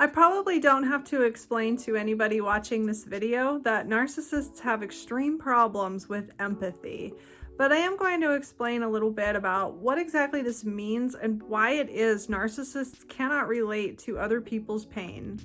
I probably don't have to explain to anybody watching this video that narcissists have extreme problems with empathy, but I am going to explain a little bit about what exactly this means and why it is narcissists cannot relate to other people's pain.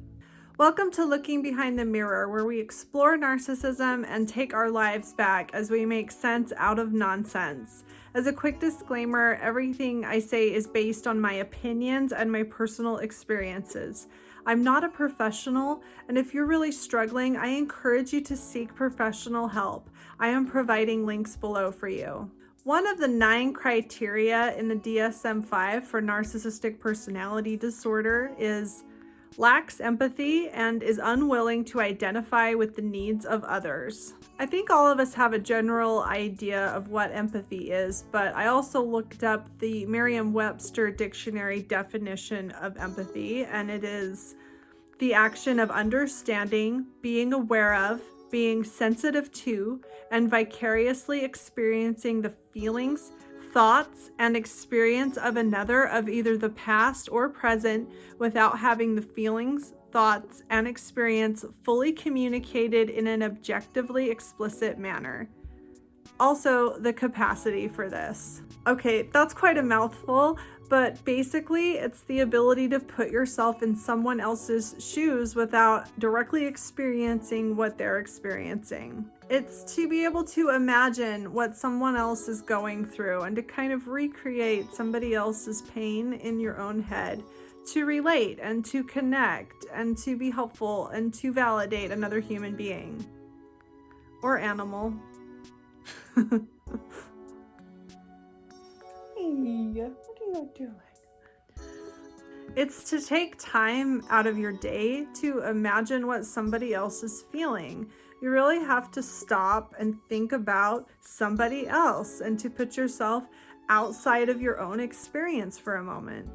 Welcome to Looking Behind the Mirror, where we explore narcissism and take our lives back as we make sense out of nonsense. As a quick disclaimer, everything I say is based on my opinions and my personal experiences. I'm not a professional, and if you're really struggling, I encourage you to seek professional help. I am providing links below for you. One of the 9 criteria in the DSM-5 for narcissistic personality disorder is lacks empathy and is unwilling to identify with the needs of others. I think all of us have a general idea of what empathy is, but I also looked up the Merriam-Webster dictionary definition of empathy, and it is the action of understanding, being aware of, being sensitive to, and vicariously experiencing the feelings, thoughts, and experience of another of either the past or present without having the feelings, thoughts, and experience fully communicated in an objectively explicit manner. Also, the capacity for this. Okay, that's quite a mouthful, but basically it's the ability to put yourself in someone else's shoes without directly experiencing what they're experiencing. It's to be able to imagine what someone else is going through and to kind of recreate somebody else's pain in your own head, to relate and to connect and to be helpful and to validate another human being or animal. Hey, what are you doing? It's to take time out of your day to imagine what somebody else is feeling. You really have to stop and think about somebody else and to put yourself outside of your own experience for a moment.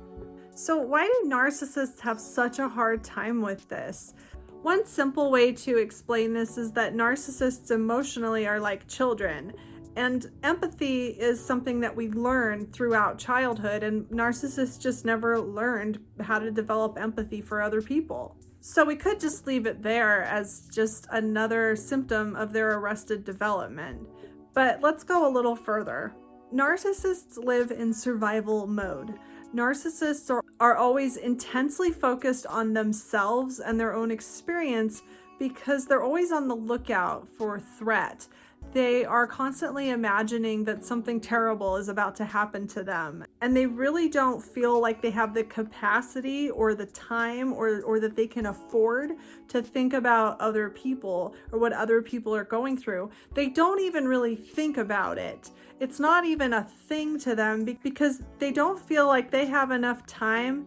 So why do narcissists have such a hard time with this? One simple way to explain this is that narcissists emotionally are like children, and empathy is something that we learn throughout childhood, and narcissists just never learned how to develop empathy for other people. So we could just leave it there as just another symptom of their arrested development. But let's go a little further. Narcissists live in survival mode. Narcissists are always intensely focused on themselves and their own experience because they're always on the lookout for threat. They are constantly imagining that something terrible is about to happen to them, and they really don't feel like they have the capacity or the time or that they can afford to think about other people or what other people are going through. They don't even really think about it. It's not even a thing to them because they don't feel like they have enough time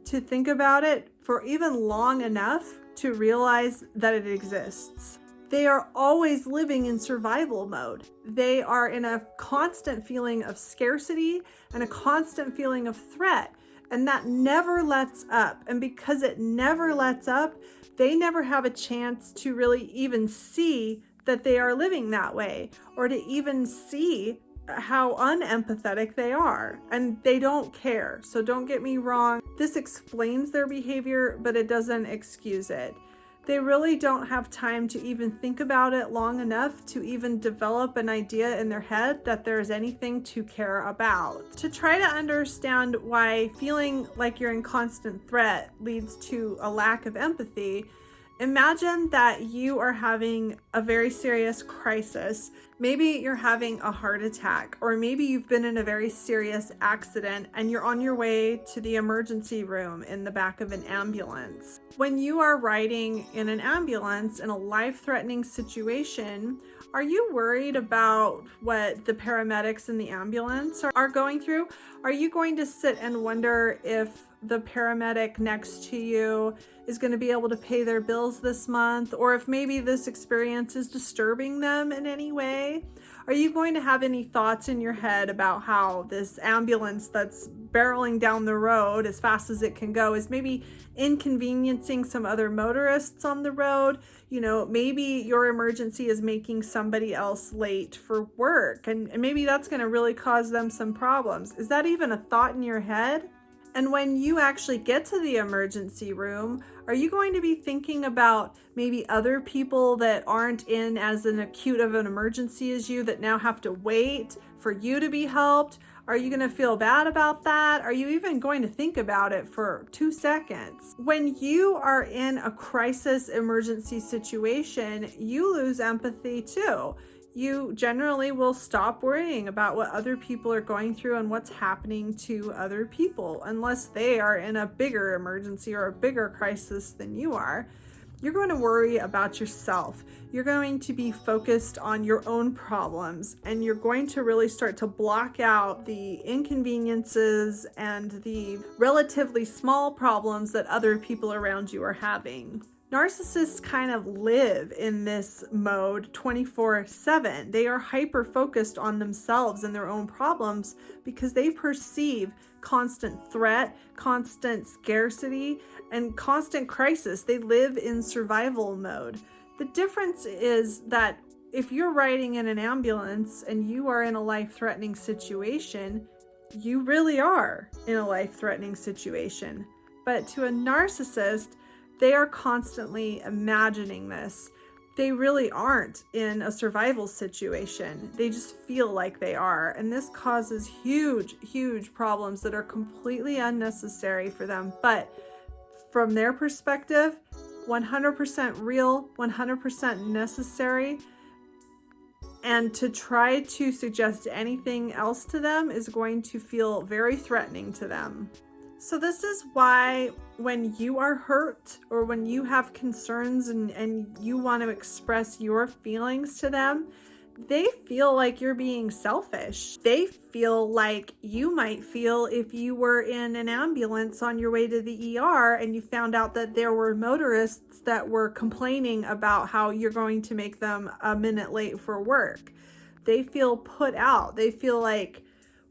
to think about it for even long enough to realize that it exists. They are always living in survival mode. They are in a constant feeling of scarcity and a constant feeling of threat, and that never lets up. And because it never lets up, they never have a chance to really even see that they are living that way or to even see how unempathetic they are, and they don't care. So don't get me wrong. This explains their behavior, but it doesn't excuse it. They really don't have time to even think about it long enough to even develop an idea in their head that there is anything to care about. To try to understand why feeling like you're in constant threat leads to a lack of empathy, imagine that you are having a very serious crisis. Maybe you're having a heart attack, or maybe you've been in a very serious accident and you're on your way to the emergency room in the back of an ambulance. When you are riding in an ambulance in a life-threatening situation, are you worried about what the paramedics in the ambulance are going through? Are you going to sit and wonder if the paramedic next to you is going to be able to pay their bills this month, or if maybe this experience is disturbing them in any way? Are you going to have any thoughts in your head about how this ambulance that's barreling down the road as fast as it can go is maybe inconveniencing some other motorists on the road? You know, maybe your emergency is making somebody else late for work, and maybe that's going to really cause them some problems. Is that even a thought in your head? And when you actually get to the emergency room, are you going to be thinking about maybe other people that aren't in as an acute of an emergency as you that now have to wait for you to be helped? Are you going to feel bad about that? Are you even going to think about it for 2 seconds? When you are in a crisis emergency situation, you lose empathy too. You generally will stop worrying about what other people are going through and what's happening to other people, unless they are in a bigger emergency or a bigger crisis than you are. You're going to worry about yourself. You're going to be focused on your own problems, and you're going to really start to block out the inconveniences and the relatively small problems that other people around you are having. Narcissists kind of live in this mode 24/7. They are hyper-focused on themselves and their own problems because they perceive constant threat, constant scarcity, and constant crisis. They live in survival mode. The difference is that if you're riding in an ambulance and you are in a life-threatening situation, you really are in a life-threatening situation. But to a narcissist, they are constantly imagining this. They really aren't in a survival situation. They just feel like they are. And this causes huge, huge problems that are completely unnecessary for them. But from their perspective, 100% real, 100% necessary. And to try to suggest anything else to them is going to feel very threatening to them. So this is why when you are hurt or when you have concerns and you want to express your feelings to them, they feel like you're being selfish. They feel like you might feel if you were in an ambulance on your way to the ER and you found out that there were motorists that were complaining about how you're going to make them a minute late for work. They feel put out. They feel like,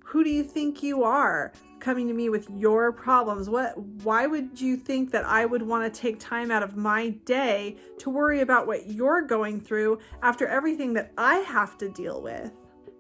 who do you think you are coming to me with your problems? Why would you think that I would want to take time out of my day to worry about what you're going through after everything that I have to deal with?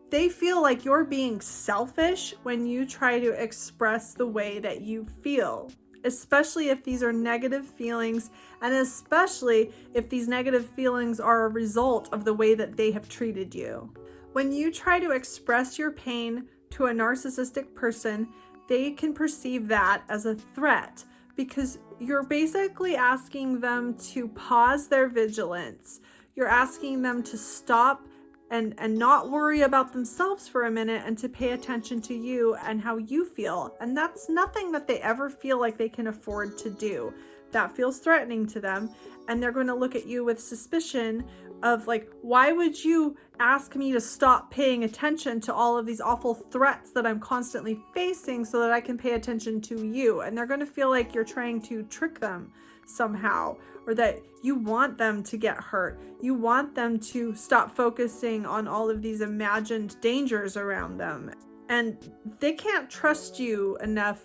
They feel like you're being selfish when you try to express the way that you feel, especially if these are negative feelings, and especially if these negative feelings are a result of the way that they have treated you. When you try to express your pain to a narcissistic person, they can perceive that as a threat because you're basically asking them to pause their vigilance. You're asking them to stop and not worry about themselves for a minute and to pay attention to you and how you feel. And that's nothing that they ever feel like they can afford to do. That feels threatening to them. And they're going to look at you with suspicion of like, why would you ask me to stop paying attention to all of these awful threats that I'm constantly facing so that I can pay attention to you? And they're going to feel like you're trying to trick them somehow, or that you want them to get hurt. You want them to stop focusing on all of these imagined dangers around them. And they can't trust you enough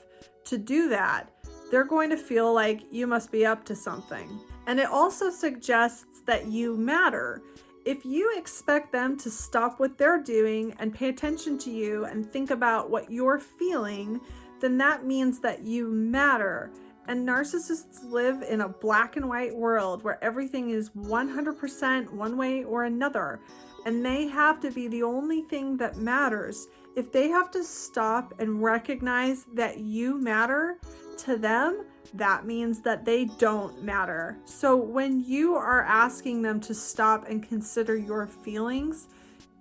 to do that. They're going to feel like you must be up to something. And it also suggests that you matter. If you expect them to stop what they're doing and pay attention to you and think about what you're feeling, then that means that you matter. And narcissists live in a black and white world where everything is 100% one way or another. And they have to be the only thing that matters. If they have to stop and recognize that you matter to them, that means that they don't matter. So when you are asking them to stop and consider your feelings,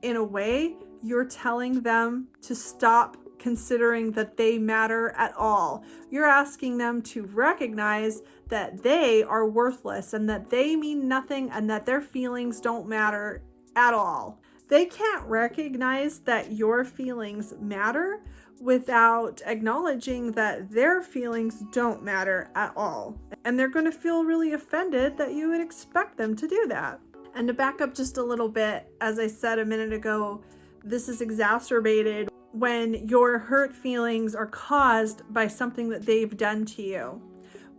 in a way, you're telling them to stop considering that they matter at all. You're asking them to recognize that they are worthless and that they mean nothing and that their feelings don't matter at all. They can't recognize that your feelings matter without acknowledging that their feelings don't matter at all. And they're going to feel really offended that you would expect them to do that. And to back up just a little bit, as I said a minute ago, this is exacerbated when your hurt feelings are caused by something that they've done to you.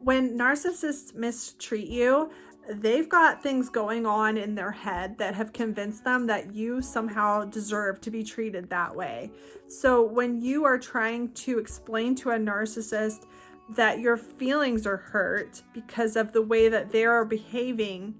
When narcissists mistreat you, they've got things going on in their head that have convinced them that you somehow deserve to be treated that way. So when you are trying to explain to a narcissist that your feelings are hurt because of the way that they are behaving,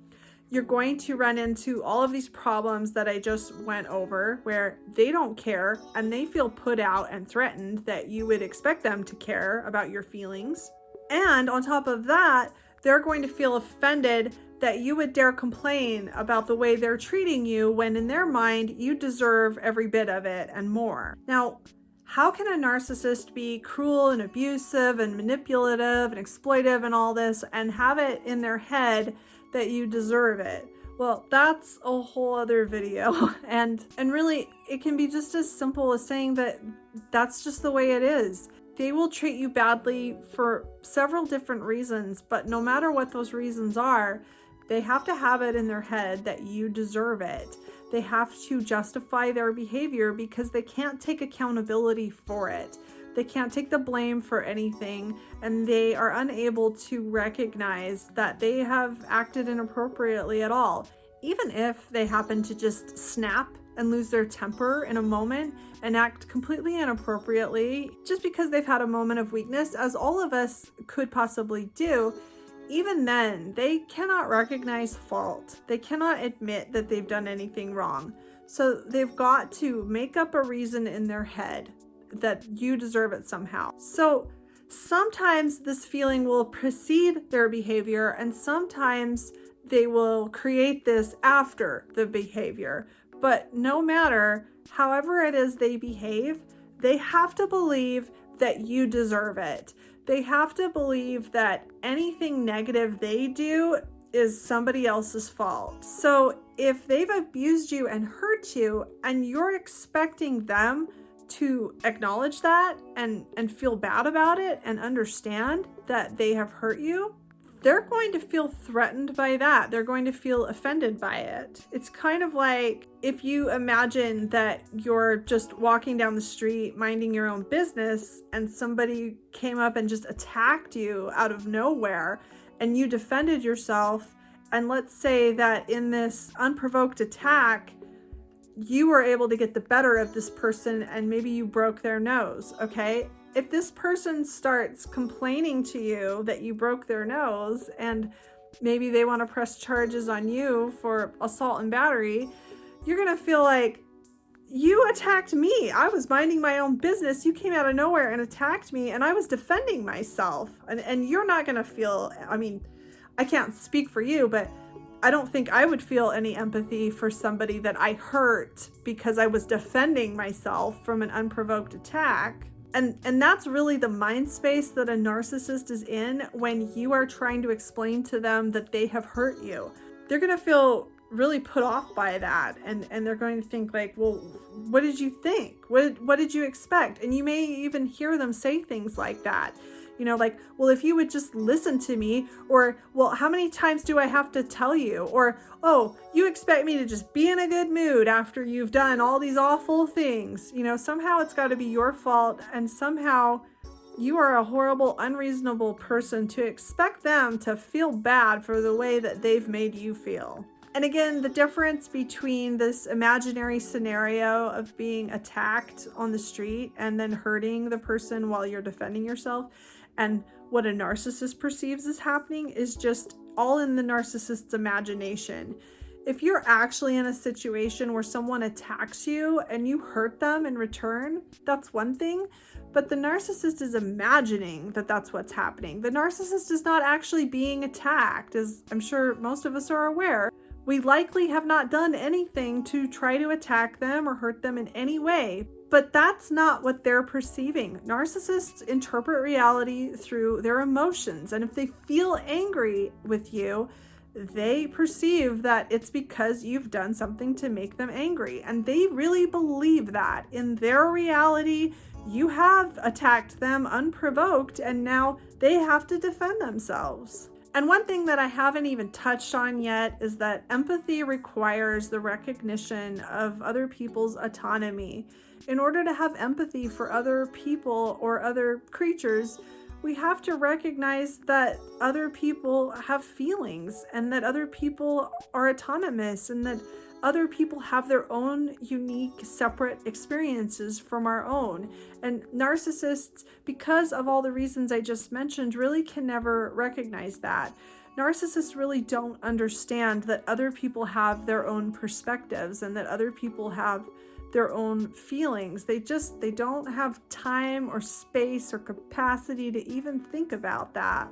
you're going to run into all of these problems that I just went over, where they don't care and they feel put out and threatened that you would expect them to care about your feelings. And on top of that, they're going to feel offended that you would dare complain about the way they're treating you, when in their mind, you deserve every bit of it and more. Now, how can a narcissist be cruel and abusive and manipulative and exploitive and all this and have it in their head that you deserve it? Well, that's a whole other video. And really, it can be just as simple as saying that that's just the way it is. They will treat you badly for several different reasons, but no matter what those reasons are, they have to have it in their head that you deserve it. They have to justify their behavior because they can't take accountability for it. They can't take the blame for anything, and they are unable to recognize that they have acted inappropriately at all. Even if they happen to just snap and lose their temper in a moment and act completely inappropriately just because they've had a moment of weakness, as all of us could possibly do, even then, they cannot recognize fault. They cannot admit that they've done anything wrong. So they've got to make up a reason in their head that you deserve it somehow. So sometimes this feeling will precede their behavior, and sometimes they will create this after the behavior. But no matter however it is they behave, they have to believe that you deserve it. They have to believe that anything negative they do is somebody else's fault. So if they've abused you and hurt you, and you're expecting them to acknowledge that and feel bad about it and understand that they have hurt you, they're going to feel threatened by that. They're going to feel offended by it. It's kind of like if you imagine that you're just walking down the street, minding your own business, and somebody came up and just attacked you out of nowhere, and you defended yourself. And let's say that in this unprovoked attack, you were able to get the better of this person and maybe you broke their nose, okay? If this person starts complaining to you that you broke their nose and maybe they want to press charges on you for assault and battery, you're going to feel like, you attacked me. I was minding my own business. You came out of nowhere and attacked me, and I was defending myself. And you're not going to feel, I mean, I can't speak for you, but I don't think I would feel any empathy for somebody that I hurt because I was defending myself from an unprovoked attack. And that's really the mind space that a narcissist is in when you are trying to explain to them that they have hurt you. They're going to feel really put off by that, and they're going to think like, well, what did you think? What did you expect? And you may even hear them say things like that. You know, like, well, if you would just listen to me, or, well, how many times do I have to tell you? Or, oh, you expect me to just be in a good mood after you've done all these awful things. You know, somehow it's got to be your fault, and somehow you are a horrible, unreasonable person to expect them to feel bad for the way that they've made you feel. And again, the difference between this imaginary scenario of being attacked on the street and then hurting the person while you're defending yourself, and what a narcissist perceives as happening, is just all in the narcissist's imagination. If you're actually in a situation where someone attacks you and you hurt them in return, that's one thing. But the narcissist is imagining that that's what's happening. The narcissist is not actually being attacked, as I'm sure most of us are aware. We likely have not done anything to try to attack them or hurt them in any way, but that's not what they're perceiving. Narcissists interpret reality through their emotions, and if they feel angry with you, they perceive that it's because you've done something to make them angry, and they really believe that. In their reality, you have attacked them unprovoked, and now they have to defend themselves. And one thing that I haven't even touched on yet is that empathy requires the recognition of other people's autonomy. In order to have empathy for other people or other creatures, we have to recognize that other people have feelings and that other people are autonomous and that other people have their own unique, separate experiences from our own. And narcissists, because of all the reasons I just mentioned, really can never recognize that. Narcissists really don't understand that other people have their own perspectives and that other people have their own feelings. They don't have time or space or capacity to even think about that.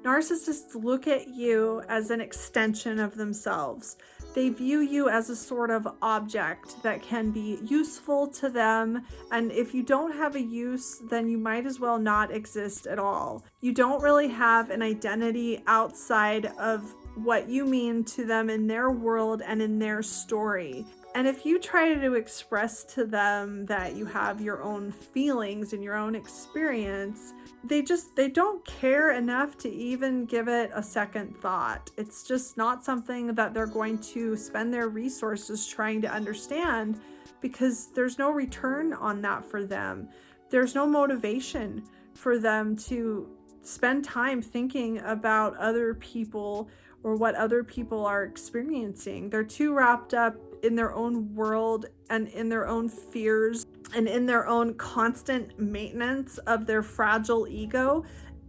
Narcissists look at you as an extension of themselves. They view you as a sort of object that can be useful to them, and if you don't have a use, then you might as well not exist at all. You don't really have an identity outside of what you mean to them in their world and in their story. And if you try to express to them that you have your own feelings and your own experience, they don't care enough to even give it a second thought. It's just not something that they're going to spend their resources trying to understand, because there's no return on that for them. There's no motivation for them to spend time thinking about other people or what other people are experiencing. They're too wrapped up in their own world and in their own fears and in their own constant maintenance of their fragile ego,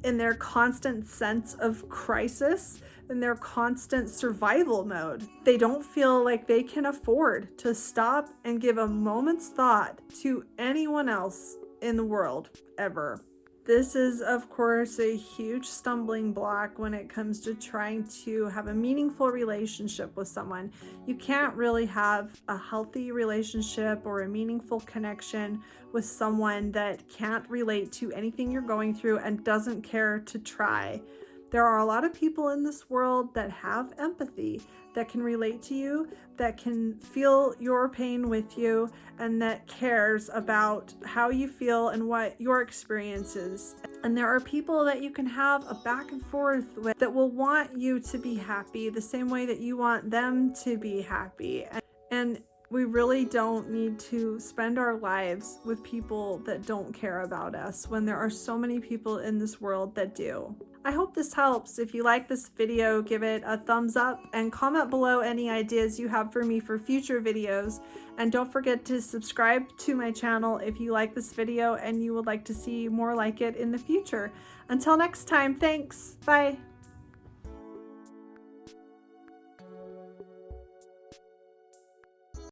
in their constant sense of crisis, in their constant survival mode. They don't feel like they can afford to stop and give a moment's thought to anyone else in the world ever. This is, of course, a huge stumbling block when it comes to trying to have a meaningful relationship with someone. You can't really have a healthy relationship or a meaningful connection with someone that can't relate to anything you're going through and doesn't care to try. There are a lot of people in this world that have empathy, that can relate to you, that can feel your pain with you, and that cares about how you feel and what your experience is. And there are people that you can have a back and forth with that will want you to be happy the same way that you want them to be happy. And we really don't need to spend our lives with people that don't care about us when there are so many people in this world that do. I hope this helps. If you like this video, give it a thumbs up and comment below any ideas you have for me for future videos. And don't forget to subscribe to my channel if you like this video and you would like to see more like it in the future. Until next time, thanks. Bye.